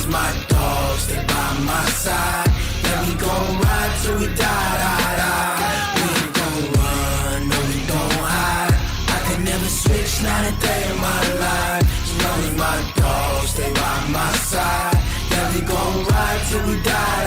my dogs, they by my side. Yeah, we gon' ride till we die. We ain't gon' run, no, we don't hide. I can never switch, not a day in my life. As long as my dogs, they by my side. Yeah, we gon' ride till we die.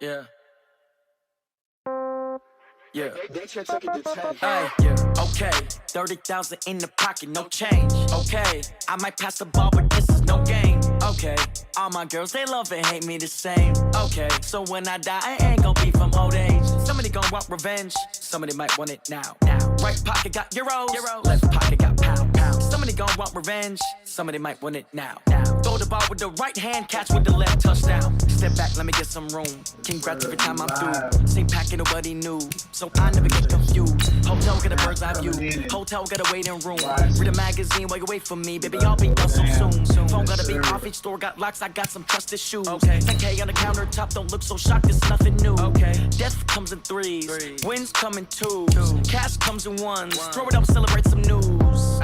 Yeah. Yeah. Hey, yeah. Okay. 30,000 in the pocket, no change. Okay. I might pass the ball, but this is no game. Okay. All my girls, they love and hate me the same. Okay. So when I die, I ain't gon' be from old age. Somebody gon' want revenge. Somebody might want it now. Right pocket got euros. Left pocket got pound. Somebody gon' want revenge. Somebody might want it now. Throw the ball with the right hand, catch with the left, touchdown. Step back, let me get some room. Congrats every time I'm through. Same packing, nobody knew. So I never get confused. Hotel got a bird's eye view. Hotel got a waiting room. Read a magazine while you wait for me. Baby, I'll be done so soon. Phone gotta be off, each store got locks. I got some trusted shoes. 10K on the countertop, don't look so shocked, it's nothing new. Death comes in threes. Wins come in twos. Cash comes in ones. Throw it up, celebrate some news.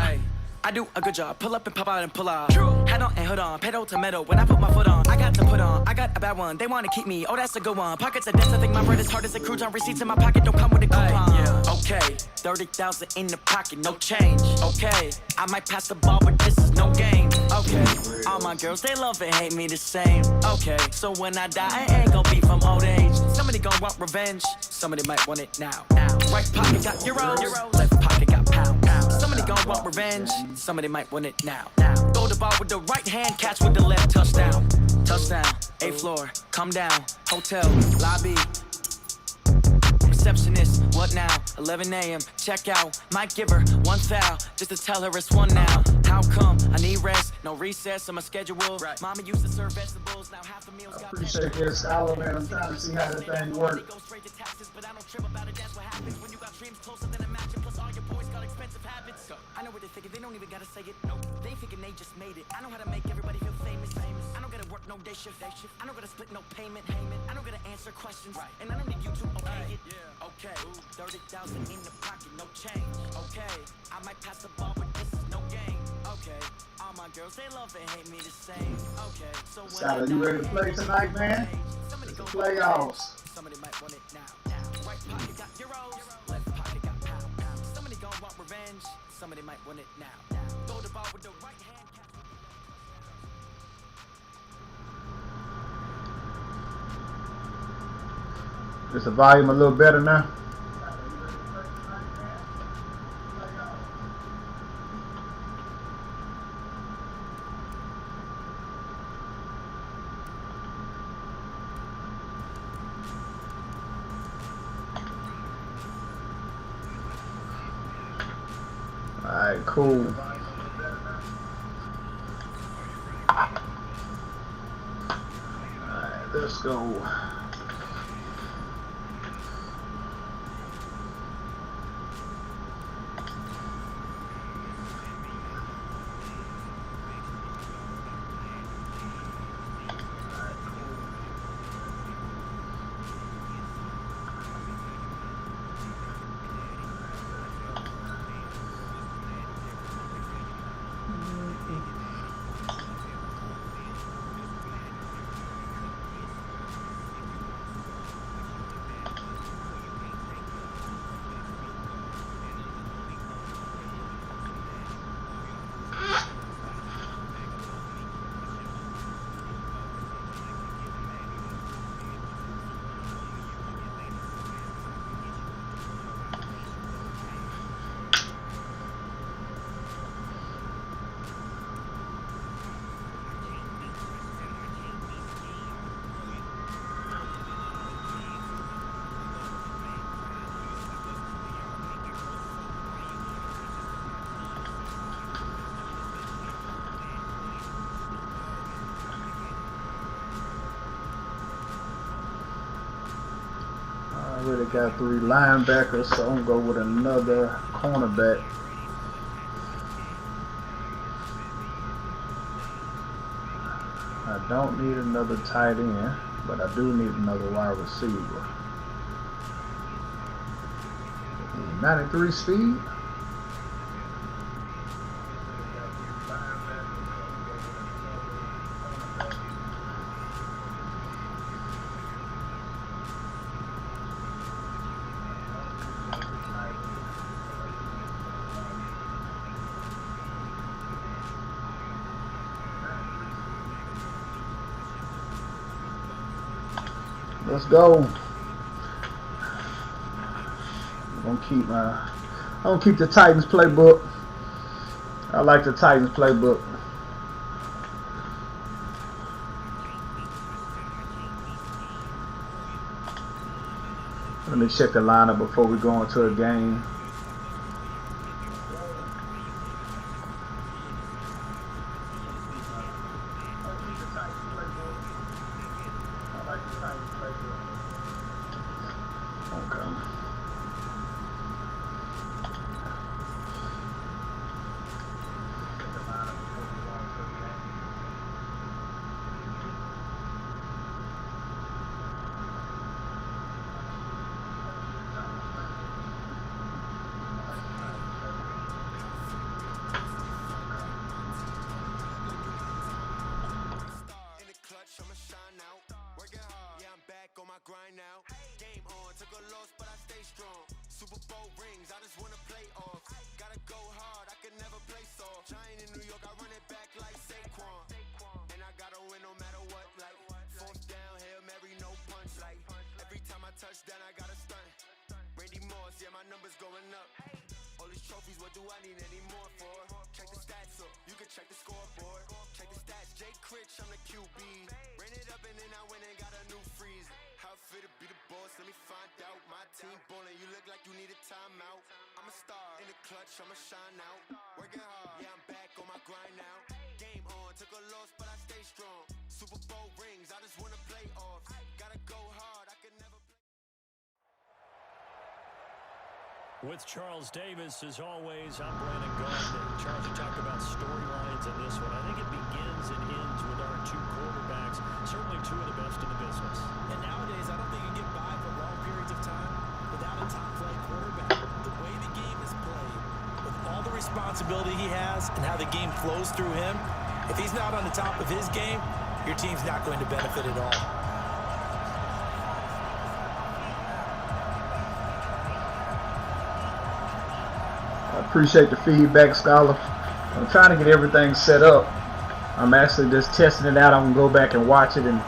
I do a good job, pull up and pop out and pull out. Head on and hood on, pedal to metal. When I put my foot on, I got to put on. I got a bad one, they wanna keep me, oh that's a good one. Pockets are dense, I think my bread is hard as a crouton. Receipts in my pocket don't come with a coupon. Okay, 30,000 in the pocket, no change. Okay, I might pass the ball, but this is no game. Okay, all my girls, they love and hate me the same. Okay, so when I die, I ain't gon' be from old age. Somebody Somebody gon' want revenge. Somebody might want it now. Right pocket got euros. Left pocket got pounds. Somebody gon' want revenge. Somebody might want it now. Throw the ball with the right hand, catch with the left. Touchdown. Touchdown. 8th floor. Come down. Hotel. Lobby. Receptionist, what now? 11 a.m. Check out. Might give her one foul just to tell her it's one now. How come? I need rest. No recess on my schedule. Right. Mama used to serve vegetables. Now half the meals got. Appreciate this, Skylar, man. I'm trying to see how this thing works. Go straight to taxes, but I don't trip about it. That's what happens when you got dreams closer than a match. Plus all your boys got expensive habits. I know what they're thinking. They don't even gotta say it. No, they thinking they just made it. I know how to make everybody feel famous. I don't gotta work no day shift. I don't gotta split no payment. I don't gotta answer questions. And I don't need you to okay it. Okay, 30,000 in the pocket, no change. Okay, I might pass the ball, but this is no game. Okay, all my girls, they love and hate me the same. Okay, so Skylar, you ready to play tonight, man? It's the playoffs. Somebody might want it now. Right pocket got euros, left pocket got pounds. Somebody gon' want revenge. Somebody might want it now. Throw the ball with the right hand. Is the volume a little better now? Alright, cool. Alright, let's go. I already got 3 linebackers, so I'm gonna go with another cornerback. I don't need another tight end, but I do need another wide receiver. 93 speed. Let's go. I'm gonna keep the Titans playbook. I like the Titans playbook. Let me check the lineup before we go into a game. Grind now, game on, took a loss but I stay strong. Super Bowl rings, I just wanna play off. Gotta go hard, I can never play soft. Giant in New York, I run it back like Saquon. And I gotta win no matter what, like 4th down, Hail Mary, no punch. Like every time I do I need any more for? Check the stats up, you can check the scoreboard. Check the stats, Jay Critch, I'm the QB. Ran it up and then I went and got a new freezer. How it feel to be the boss, let me find out. My team ballin', you look like you need a timeout. I'm a star, in the clutch, I'ma shine out. Working hard, yeah, I'm back on my grind now. Game on, took a loss, but I stay strong. Super Bowl rings, I just wanna play off. Gotta go hard, I can never play. With Charles Davis, as always, I'm Brandon Gardner. Charles, you talked about storylines in this one. I think it begins and ends with our two quarterbacks, certainly two of the best in the business. And nowadays, I don't think you can get by for long periods of time without a top-flight quarterback. The way the game is played, with all the responsibility he has and how the game flows through him, if he's not on the top of his game, your team's not going to benefit at all. I appreciate the feedback, Scholar. I'm trying to get everything set up. I'm actually just testing it out. I'm going to go back and watch it and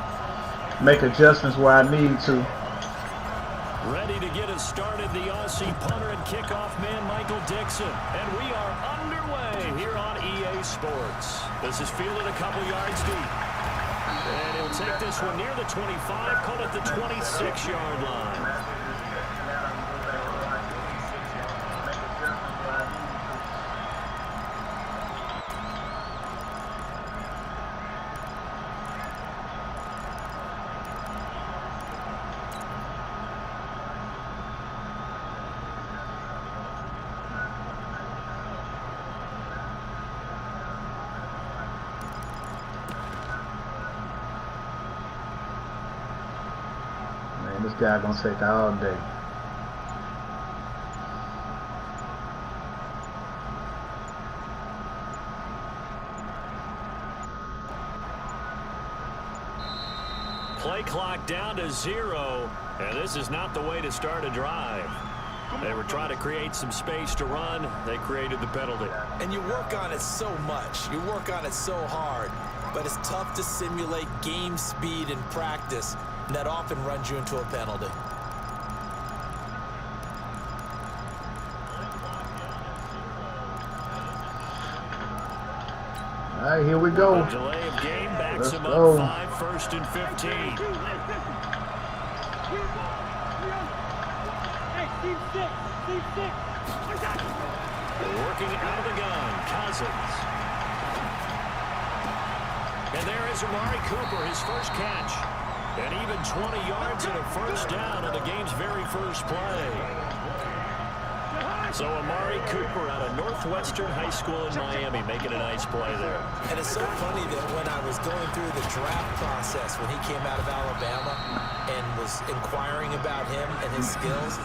make adjustments where I need to. Ready to get us started, the Aussie punter and kickoff man, Michael Dixon. And we are underway here on EA Sports. This is fielded a couple yards deep. And he'll take this one near the 25, call it the 26-yard line. This guy gonna take all day. Play clock down to 0, and this is not the way to start a drive. They were trying to create some space to run. They created the penalty. And you work on it so much. You work on it so hard. But it's tough to simulate game speed in practice. And that often runs you into a penalty. All right, here we go. A delay of game backs Let's him go. up 5, 1st and 15. Working out of the gun, Cousins. And there is Amari Cooper, his first catch. And even 20 yards and a first down on the game's very first play. So Amari Cooper out of Northwestern High School in Miami making a nice play there. And it's so funny that when I was going through the draft process when he came out of Alabama and was inquiring about him and his skills,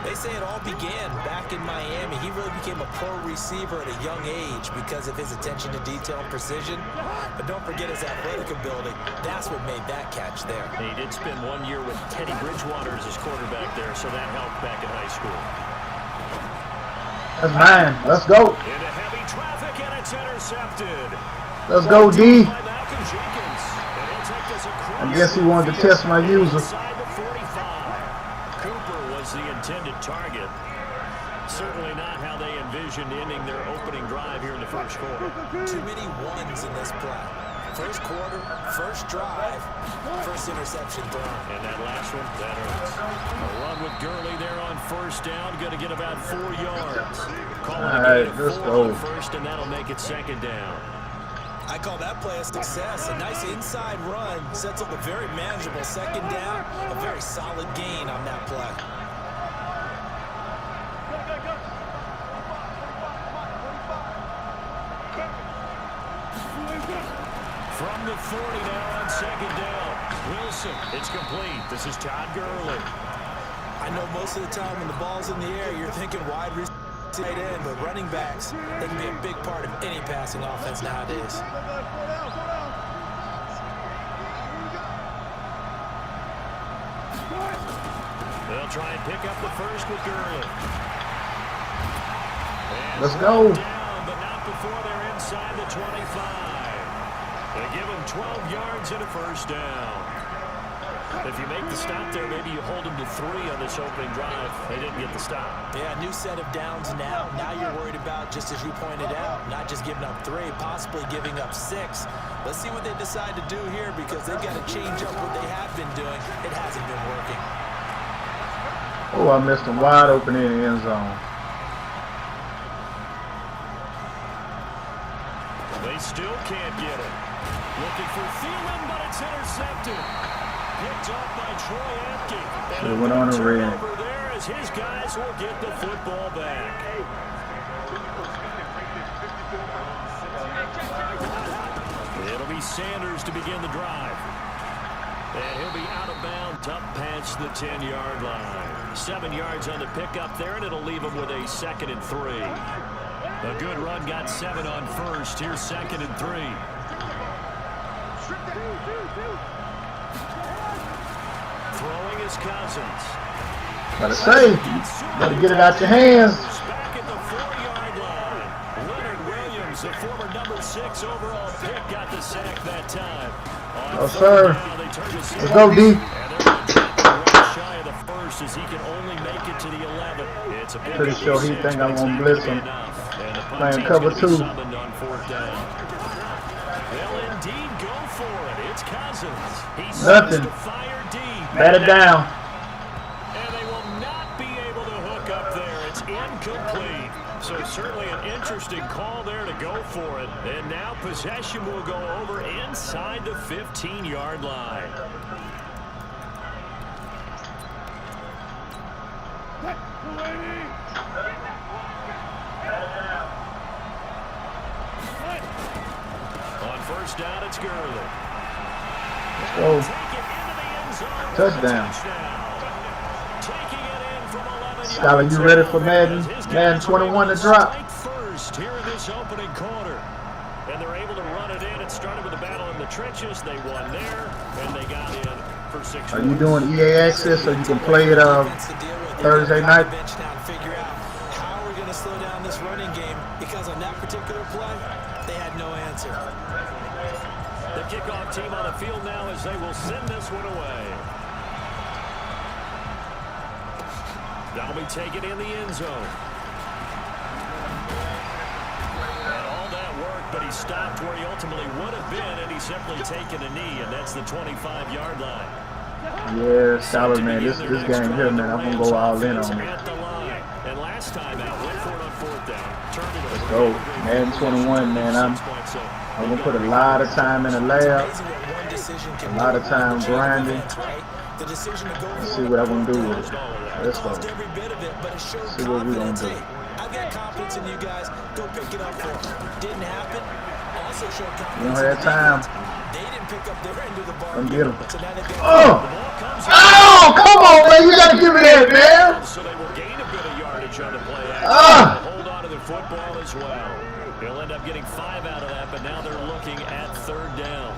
they say it all began back in Miami. He really became a pro receiver at a young age because of his attention to detail and precision. But don't forget his athletic ability. That's what made that catch there. He did spend 1 year with Teddy Bridgewater as his quarterback there, so that helped back in high school. That's mine. Let's go. Into heavy traffic, and it's intercepted. Let's go, D. By Malcolm Jenkins. And he'll take this across I guess he wanted to test my user. inside the 45. Cooper was the intended target. Certainly not how they envisioned ending their opening drive here in the first quarter. Too many ones in this play. First quarter, first drive, first interception thrown. And that last one, that hurts. A run with Gurley there on first down, going to get about 4 yards. Calling All a gain right, of let's 4 go. on first, and that'll make it second down. I call that play a success. A nice inside run sets up a very manageable second down, a very solid gain on that play. From the 40 now on second down. Wilson, it's complete. This is Todd Gurley. I know most of the time when the ball's in the air, you're thinking wide receiver, tight end, but running backs, they can be a big part of any passing offense nowadays. They'll try and pick up the first with Gurley. And Let's go. down, but not before they're inside the 25. They give him 12 yards and a first down. If you make the stop there, maybe you hold them to 3 on this opening drive. They didn't get the stop. Yeah, new set of downs now. Now you're worried about, just as you pointed out, not just giving up 3, possibly giving up 6. Let's see what they decide to do here because they've got to change up what they have been doing. It hasn't been working. Oh, I missed him wide open in the end zone. They still can't get it. Looking for Thielen, but it's intercepted. Picked off by Troy Apke. Should have went on a red. Over there as his guys will get the football back. It'll be Sanders to begin the drive. And he'll be out of bounds up past the 10-yard line. 7 yards on the pickup there, and it'll leave him with a 2nd and 3. A good run got 7 on first. Here's 2nd and 3. Throwing is Cousins. Gotta say, gotta get it out your hands. Back at the 4-yard line. Leonard Williams, the former number 6 overall pick, got the sack that time. Oh, sir. Let's go, D. And they're shy of the first as he can only make it to the 11. It's a big Pretty sure he think I'm gonna blitz him. Playing cover 2. They'll indeed go for it. It's Cousins. He Nothing. to fire deep. Bat it down. And they will not be able to hook up there. It's incomplete. So certainly an interesting call there to go for it. And now possession will go over inside the 15-yard line. On first down, it's Gurley. Oh, touchdown. Skyler, you ready for Madden? Madden 21 to drop. First here in this opening quarter. And they're able to run it in. It started with a battle in the trenches. They won there, and they got in for 6. Are you doing EA access so you can play it Thursday night? Figure out how we're going to slow down this running game because on that particular play, they had no answer. The kickoff team on the field now as they will send this one away. That'll be taken in the end zone. And all that work, but he stopped where he ultimately would have been, and he's simply taken a knee, and that's the 25-yard line. Yeah, Skyler, man, this game here, man, I'm going to go all in on it. At the line. And last time out, went for it on 4th down. Turned it over. Let's go. Madden 21, man, I'm going to put a lot of time in the lab, a lot of time grinding. Let's see what I'm going to do with it. Let's go. See what we're going to do. I've got confidence in you guys. Go pick it up for them. Didn't happen. Also showed confidence. You don't have time. They didn't pick up their end of the bar. Come get him. So now they've got Oh, come on, man. You got to give me that, man. So they will gain a bit of yardage on the play. Hold on to the football as well. They'll end up getting 5 out of that, but now they're looking at 3rd down.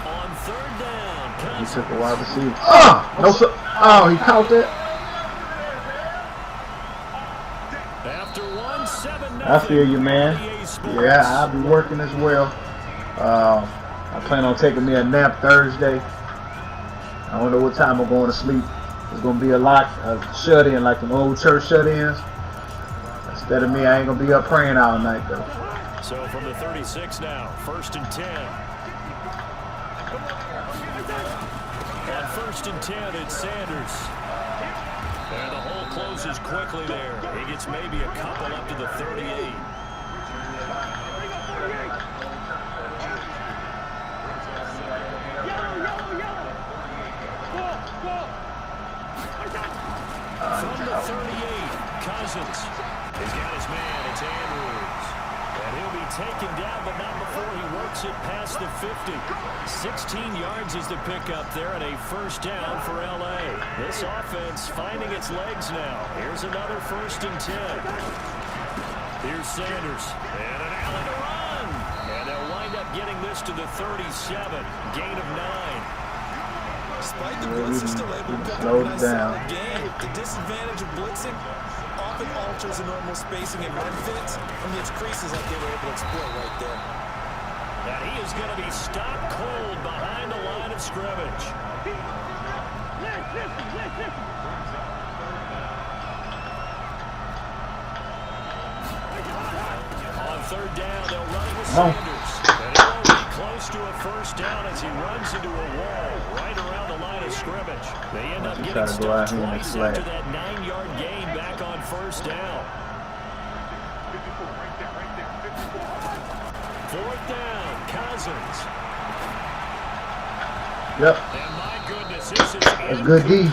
On 3rd down. He took a wide receiver. No, sir. Oh, he caught that. After 1-7, I feel you, man. Yeah, I'll be working as well. I plan on taking me a nap Thursday. I don't know what time I'm going to sleep. It's going to be a lot of shut-in, like them old church shut-ins. Instead of me, I ain't going to be up praying all night, though. So from the 36 now, 1st and 10. On 1st and 10, it's Sanders. And the hole closes quickly there. He gets maybe a couple up to the 38. From the 38, Cousins. He's got his man. It's Andrews. And he'll be taken down, but not before he works it past the 50. 16 yards is the pickup there, and a 1st down for L.A. This offense finding its legs now. Here's another 1st and 10. Here's Sanders. And an alley to run. And they'll wind up getting this to the 37. Gain of 9. Despite the blitz, he's still able to pick up a nice solid game. The disadvantage of blitzing often alters the normal spacing and run fits, and gets creases like they were able to exploit right there. And he is going to be stopped cold behind the line of scrimmage. On third down, they'll run it with Sanders. And he won't be close to a first down as he runs into a wall right around the line of scrimmage. They end up getting stopped twice after that 9-yard gain back on first down. Fourth down, Cousins. Yep. And my goodness, this is That's good D.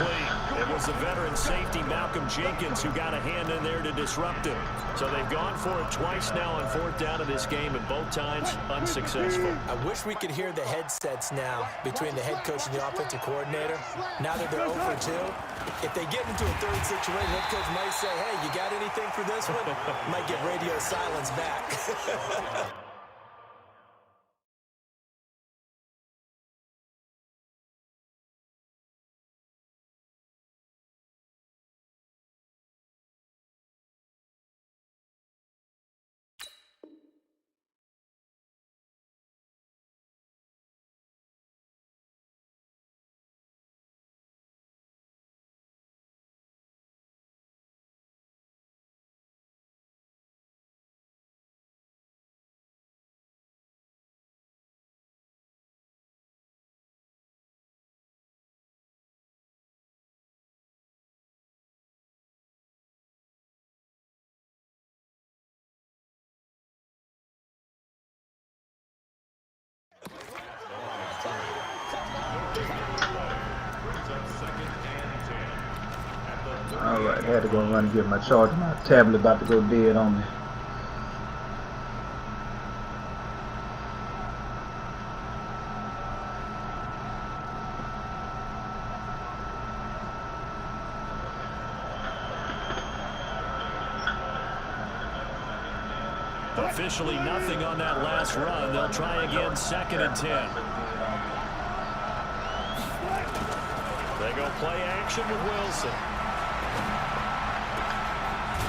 It was the veteran safety Malcolm Jenkins who got a hand in there to disrupt him. So they've gone for it twice now on fourth down in this game, and both times unsuccessful. I wish we could hear the headsets now between the head coach and the offensive coordinator. Now that they're 0 for 2, if they get into a third situation, head coach might say, hey, you got anything for this one? Might get radio silence back. Alright, I had to go run and get my charger. My tablet about to go dead on me. Officially nothing on that last run. They'll try again, 2nd and 10. They go play action with Wilson.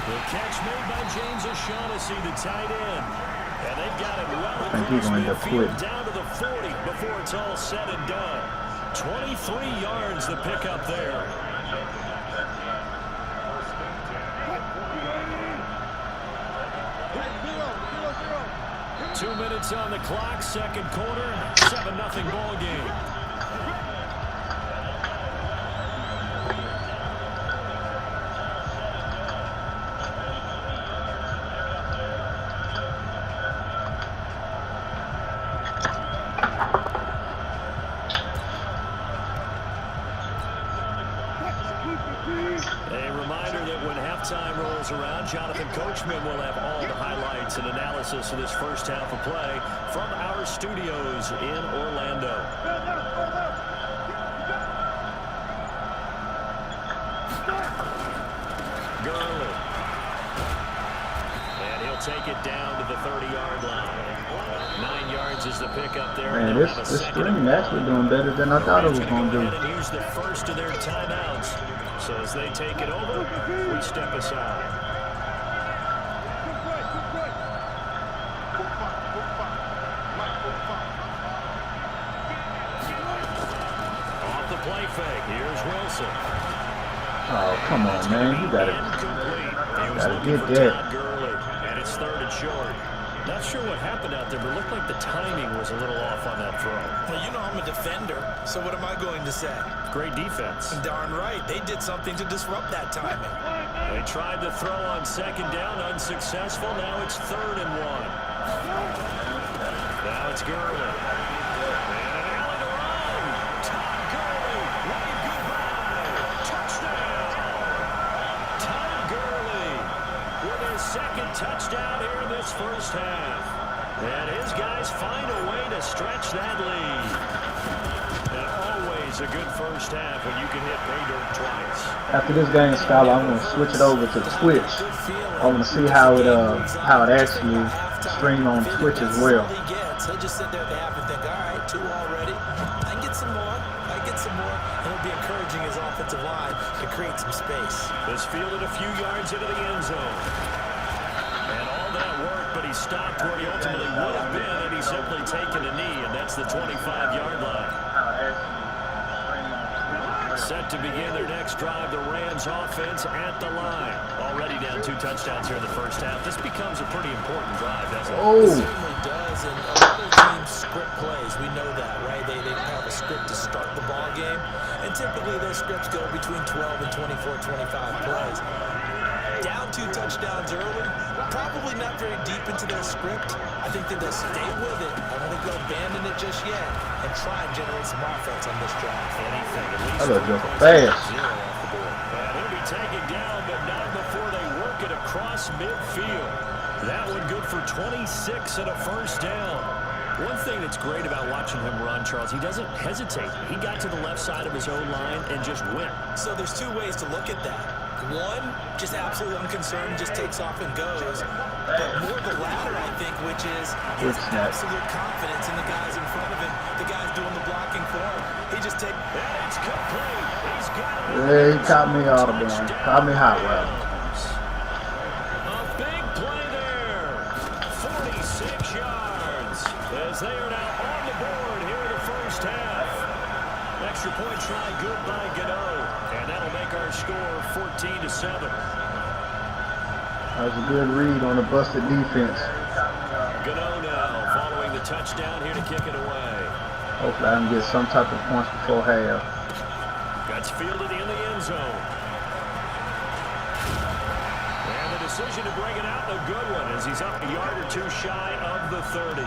The catch made by James O'Shaughnessy, the tight end. And they've got it well across midfield down to the 40 before it's all said and done. 23 yards the pickup there. Two minutes on the clock, second quarter, 7-0 ball game. A reminder that when halftime rolls around, Jonathan Coachman will have all the highlights and analysis of this first half of play from our studios in Orlando. Gurley. And he'll take it down to the 30-yard line. 9 yards is the pickup there. Man, this screen actually doing better than I thought it was going to do. And use the first of their timeouts. So as they take it over, we step aside. Off the play fake, here's Wilson. Oh, come on, man. You gotta get that. Gurley, and it's 3rd and short. Not sure what happened out there, but it looked like the timing was a little off on that throw. Well, you know I'm a defender, so what am I going to say? Great defense. Darn right. They did something to disrupt that timing. They tried to throw on 2nd down, unsuccessful. Now it's 3rd and 1. Now it's Gurley. And an alley to run. Todd Gurley. Wave goodbye. Touchdown. Todd Gurley with his 2nd touchdown here in this first half. And his guys find a way to stretch that lead. And always a good first half when you can hit pay dirt twice. After this game, Scholar, I'm going to switch it over to Twitch. I want to see how it actually stream on Twitch as well. He'll just sit there at the half and think, all right, 2 already. I can get some more. And it'll be encouraging his offensive line to create some space. This fielded a few yards into the end zone. And all that worked, but he stopped where he ultimately would have been, and he's simply taken a knee, and that's the 25-yard line. Set to begin their next drive, the Rams offense at the line. Already down 2 touchdowns here in the first half. This becomes a pretty important drive, doesn't it? It certainly does, and a lot of teams script plays. We know that, right? They have a script to start the ball game, and typically those scripts go between 12 and 24, 25 plays. Down 2 touchdowns early, probably not very deep into their script. I think that they'll stay with it. I don't think they'll abandon it just yet and try and generate some offense on this drive. Anything, at least. That looks just fast. And he'll be taken down, but not before they work it across midfield. That one good for 26 and a first down. One thing that's great about watching him run, Charles, he doesn't hesitate. He got to the left side of his own line and just went. So there's 2 ways to look at that. One, just absolutely unconcerned, just takes off and goes. But more the latter, I think, which is his absolute confidence in the guys in front of him, the guys doing the blocking for him. He just takes... It's complete. He's got it. Yeah, he caught me audible. Caught me hot, well. A big play there. 46 yards. As they are now on the board here in the first half. Extra point try good by Gano. And that'll make our score 14-7. That was a good read on the busted defense. Gano now following the touchdown here to kick it away. Hopefully I can get some type of points before half. That's fielded in the end zone. And the decision to bring it out, a good one, as he's up a yard or 2 shy of the 30.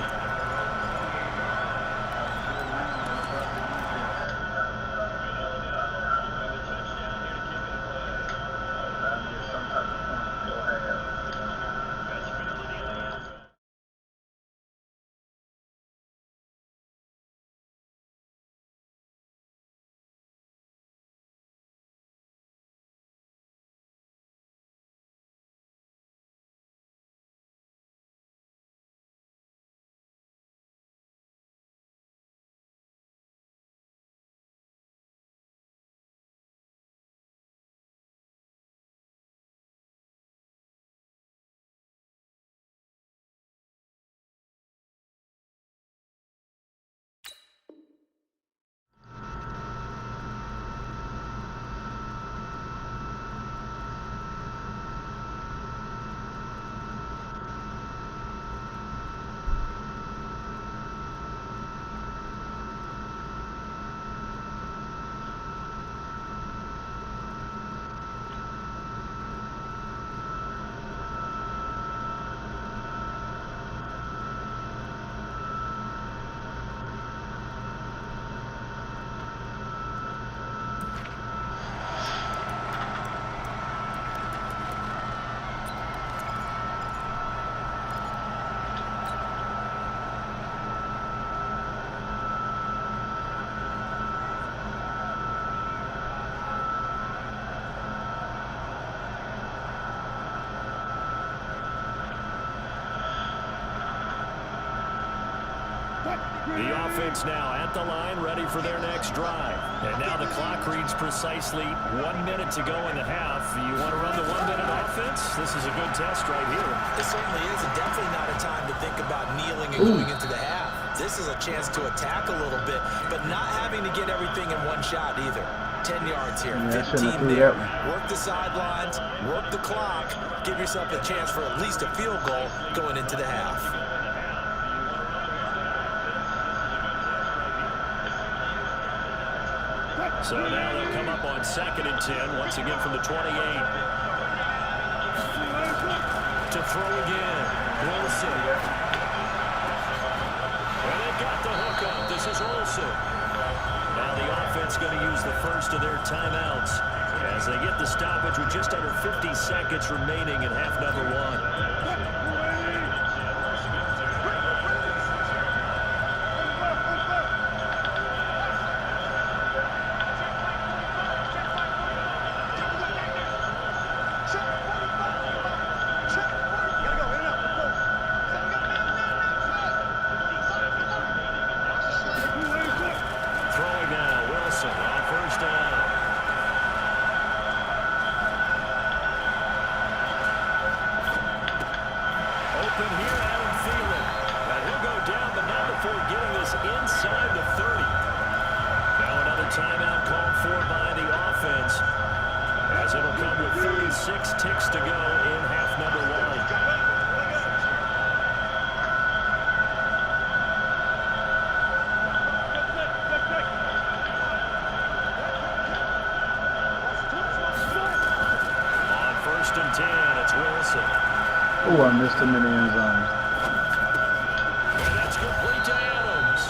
The offense now at the line, ready for their next drive. And now the clock reads precisely 1 minute to go in the half. You want to run the 1-minute offense? This is a good test right here. It certainly is, and definitely not a time to think about kneeling and going into the half. This is a chance to attack a little bit, but not having to get everything in one shot either. 10 yards here, 15 there. Work the sidelines, work the clock, give yourself a chance for at least a field goal going into the half. So now they'll come up on 2nd and 10, once again from the 28. To throw again, Wilson. And they've got the hook up. This is Olsen. Now the offense going to use the first of their timeouts as they get the stoppage with just under 50 seconds remaining in half number 1. 6 ticks to go in half number 1. On 1st and 10, it's Wilson. Oh, I missed him in the end zone. And that's complete to Adams.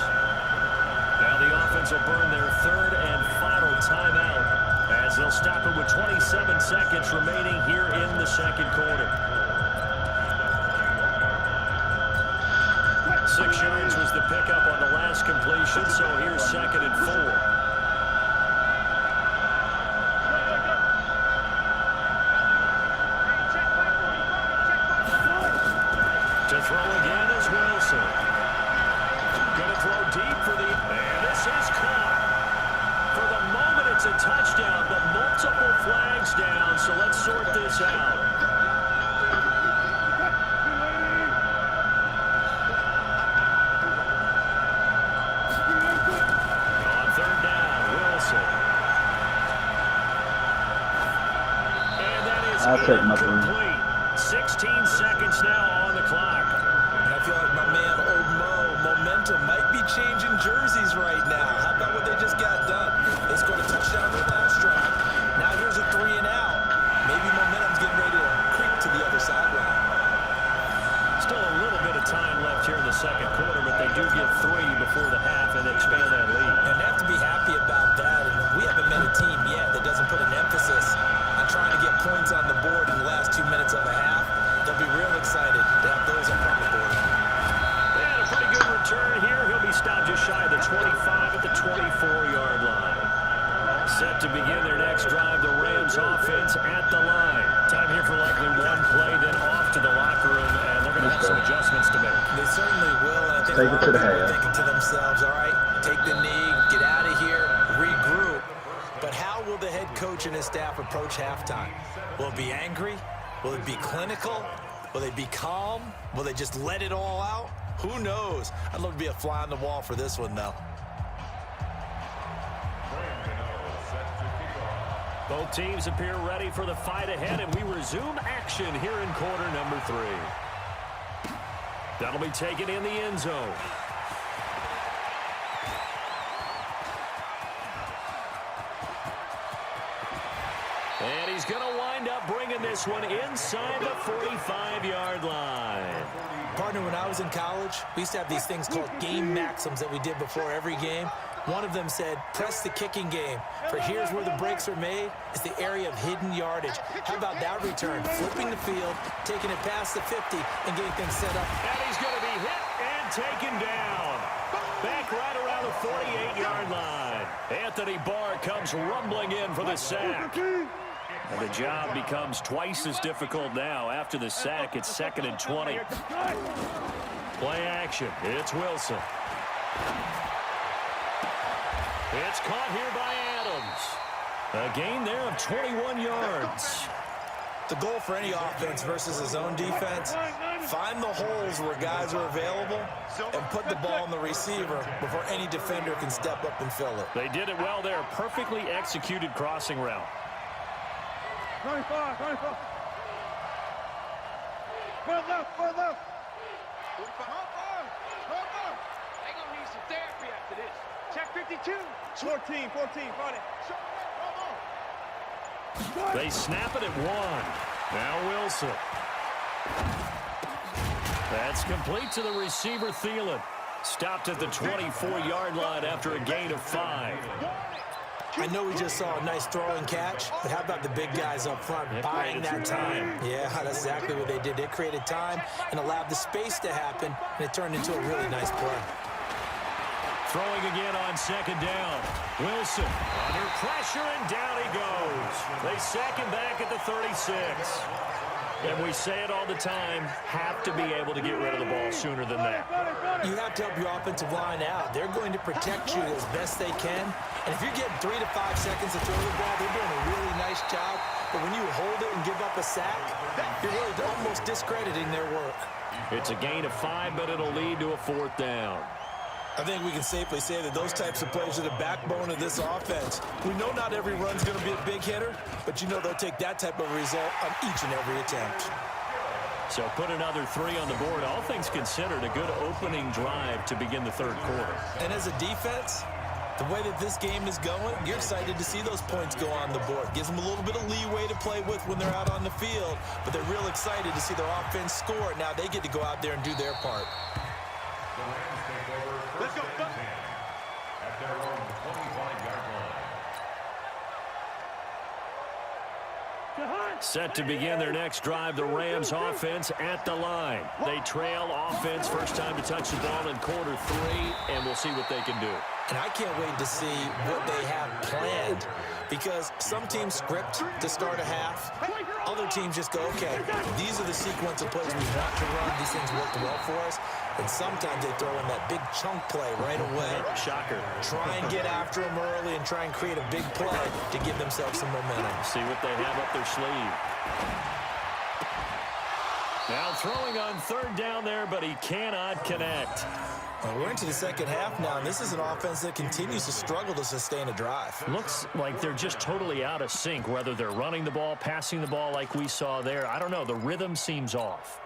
Now the offense will burn their 3rd and final timeout as they'll stop it with 27 seconds remaining here in the 2nd quarter. 6 yards was the pickup on the last completion, so here's 2nd and 4. To throw again is Wilson. Going to throw deep for the... And this is caught. For the moment, it's a touchdown, but multiple flags down, so let's sort this out. On 3rd down, Wilson. And that is I'll take my incomplete. 16 seconds now on the clock. And I feel like my man, Old Mo, momentum might be changing jerseys right now. How about what they just got done? They scored a touchdown in the last drive. Now here's a 3 and out. Maybe momentum's getting ready to creep to the other sideline. Still a little bit of time left here in the 2nd quarter, but they do get 3 before the half and expand that lead. And they have to be happy about that. And we haven't met a team yet that doesn't put an emphasis on trying to get points on the board in the last 2 minutes of a half. They'll be real excited to have those up on the board. And a pretty good return here. He'll be stopped just shy of the 25 at the 24-yard line. Set to begin their next drive, the Rams offense at the line. Time here for likely one play, then off to the locker room, and they're going to have some adjustments to make. They certainly will, and I think Take a it lot to of the people are half. thinking to themselves, all right, take the knee, get out of here, regroup. But how will the head coach and his staff approach halftime? Will it be angry? Will it be clinical? Will they be calm? Will they just let it all out? Who knows? I'd love to be a fly on the wall for this one, though. Both teams appear ready for the fight ahead, and we resume action here in quarter number 3. That'll be taken in the end zone. And he's going to wind up bringing this one inside the 45-yard line. Partner, when I was in college, we used to have these things called game maxims that we did before every game. One of them said, press the kicking game. For here's where the breaks are made. It's the area of hidden yardage. How about that return? Flipping the field, taking it past the 50, and getting things set up. And he's going to be hit and taken down. Back right around the 48-yard line. Anthony Barr comes rumbling in for the sack. And the job becomes twice as difficult now. After the sack, it's 2nd and 20. Play action. It's Wilson. It's caught here by Adams. A gain there of 21 yards. The goal for any offense versus his own defense, find the holes where guys are available and put the ball on the receiver before any defender can step up and fill it. They did it well there. Perfectly executed crossing route. 95. Go left. 45. They gonna need some therapy after this. Check 52. 14. Find it. They snap it at 1. Now Wilson. That's complete to the receiver, Thielen. Stopped at the 24-yard line after a gain of 5. I know we just saw a nice throwing catch, but how about the big guys up front buying that time? Yeah, that's exactly what they did. They created time and allowed the space to happen, and it turned into a really nice play. Throwing again on 2nd down. Wilson under pressure, and down he goes. They sack him back at the 36. And we say it all the time, have to be able to get rid of the ball sooner than that. You have to help your offensive line out. They're going to protect you as best they can. And if you're getting 3 to 5 seconds to throw the ball, they're doing a really nice job. But when you hold it and give up a sack, you're really almost discrediting their work. It's a gain of 5, but it'll lead to a 4th down. I think we can safely say that those types of plays are the backbone of this offense. We know not every run's going to be a big hitter, but you know they'll take that type of result on each and every attempt. So put another 3 on the board. All things considered, a good opening drive to begin the third quarter. And as a defense, the way that this game is going, you're excited to see those points go on the board. Gives them a little bit of leeway to play with when they're out on the field, but they're real excited to see their offense score. Now they get to go out there and do their part. Let's go. At their own 25-yard line. Set to begin their next drive, the Rams offense at the line. They trail offense, first time to touch the ball in quarter 3, and we'll see what they can do. And I can't wait to see what they have planned, because some teams script to start a half. Other teams just go, okay, these are the sequence of plays we want to run. These things worked well for us. And sometimes they throw in that big chunk play right away. Shocker. Try and get after them early and try and create a big play to give themselves some momentum. See what they have up their sleeve. Now throwing on third down there, but he cannot connect. Well, we're into the second half now, and this is an offense that continues to struggle to sustain a drive. Looks like they're just totally out of sync, whether they're running the ball, passing the ball like we saw there. I don't know. The rhythm seems off.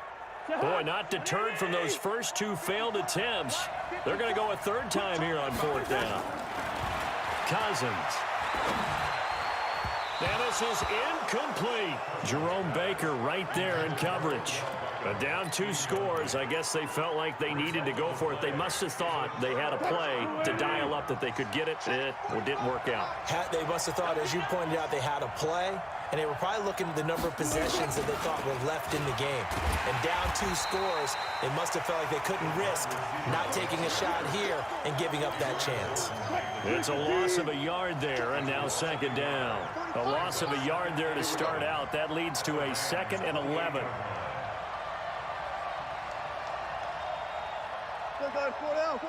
Boy, not deterred from those first 2 failed attempts. They're going to go a third time here on fourth down. Cousins. And this is incomplete. Jerome Baker right there in coverage. But down 2 scores. I guess they felt like they needed to go for it. They must have thought they had a play to dial up that they could get it. It didn't work out. They must have thought, as you pointed out, they had a play, and they were probably looking at the number of possessions that they thought were left in the game. And down 2 scores, they must have felt like they couldn't risk not taking a shot here and giving up that chance. It's a loss of a yard there, and now second down. A loss of a yard there to start out. That leads to a 2nd and 11. Four down.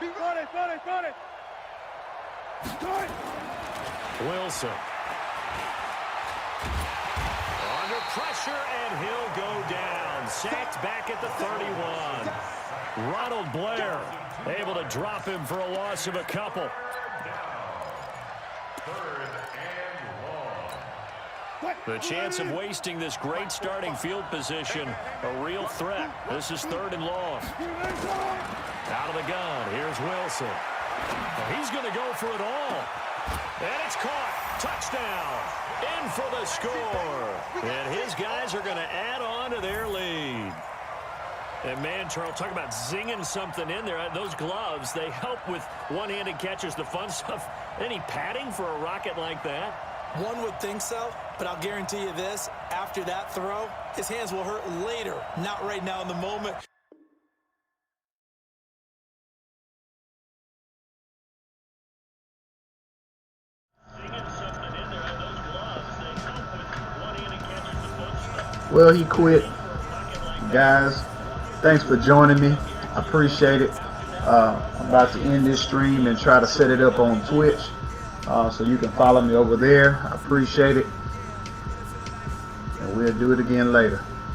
Run it. Wilson. Under pressure, and he'll go down. Sacked back at the 31. Ronald Blair able to drop him for a loss of a couple. The chance of wasting this great starting field position, a real threat. This is 3rd and long. Out of the gun, here's Wilson. He's going to go for it all. And it's caught. Touchdown. In for the score. And his guys are going to add on to their lead. And man, Charles, talk about zinging something in there. Those gloves, they help with one-handed catches, the fun stuff. Any padding for a rocket like that? One would think so, but I'll guarantee you this, after that throw, his hands will hurt later, not right now in the moment. Well, he quit. Guys, thanks for joining me. I appreciate it. I'm about to end this stream and try to set it up on Twitch. So you can follow me over there. I appreciate it. And we'll do it again later.